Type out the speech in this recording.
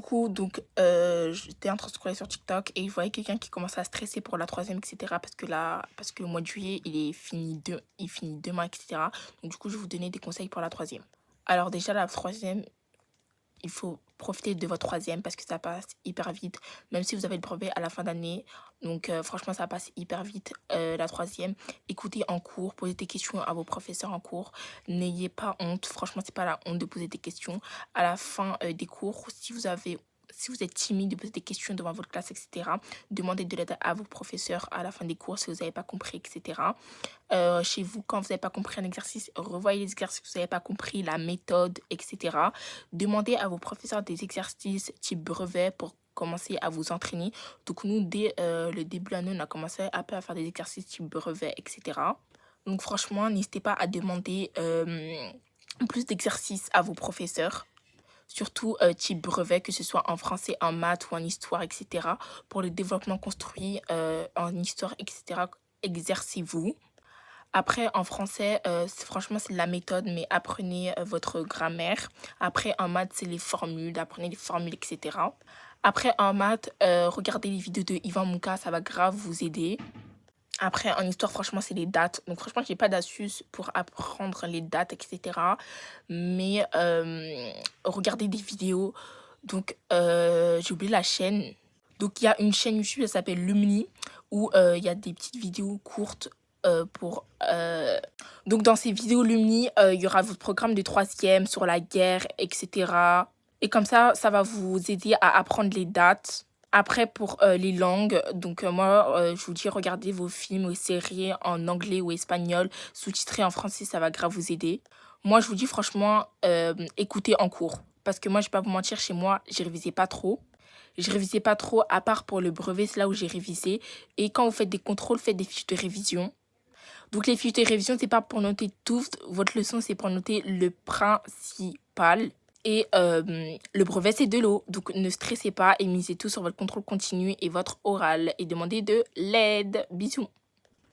coucou, donc j'étais en train de scroller sur TikTok et je voyais quelqu'un qui commençait à stresser pour la troisième, etc. Parce que le mois de juillet, il finit demain, etc. Donc du coup, je vais vous donner des conseils pour la troisième. Alors déjà, la troisième, il faut profiter de votre troisième parce que ça passe hyper vite, même si vous avez le brevet à la fin d'année. Donc franchement, ça passe hyper vite la troisième. Écoutez en cours, posez des questions à vos professeurs en cours. N'ayez pas honte. Franchement, c'est pas la honte de poser des questions. À la fin des cours, si vous êtes timide de poser des questions devant votre classe, etc., demandez de l'aide à vos professeurs à la fin des cours si vous n'avez pas compris, etc. Chez vous, quand vous n'avez pas compris un exercice, revoyez les exercices que vous n'avez pas compris, la méthode, etc. Demandez à vos professeurs des exercices type brevet pour commencer à vous entraîner. Donc nous, dès le début de l'année, on a commencé un peu à faire des exercices type brevet, etc. Donc franchement, n'hésitez pas à demander plus d'exercices à vos professeurs. Surtout type brevet, que ce soit en français, en maths ou en histoire, etc. Pour le développement construit en histoire, etc. Exercez-vous. Après, en français, franchement, c'est de la méthode, mais apprenez votre grammaire. Après, en maths, c'est les formules, apprenez les formules, etc. Après, en maths, regardez les vidéos de Ivan Mouka, ça va grave vous aider. Après, en histoire, franchement, c'est les dates. Donc, franchement, j'ai pas d'astuce pour apprendre les dates, etc. Mais regardez des vidéos. Donc, j'ai oublié la chaîne. Donc, il y a une chaîne YouTube, elle s'appelle Lumni, où il y a des petites vidéos courtes pour... Donc, dans ces vidéos Lumni, il y aura votre programme de troisième sur la guerre, etc. Et comme ça va vous aider à apprendre les dates. Après, pour les langues, donc moi, je vous dis, regardez vos films ou séries en anglais ou espagnol, sous-titrés en français, ça va grave vous aider. Moi, je vous dis franchement, écoutez en cours. Parce que moi, je vais pas vous mentir, chez moi, je révisais pas trop. Je révisais pas trop, à part pour le brevet, c'est là où j'ai révisé. Et quand vous faites des contrôles, faites des fiches de révision. Donc, les fiches de révision, c'est pas pour noter tout. Votre leçon, c'est pour noter le principal. Et le brevet, c'est de l'eau. Donc, ne stressez pas et misez tout sur votre contrôle continu et votre oral. Et demandez de l'aide. Bisous.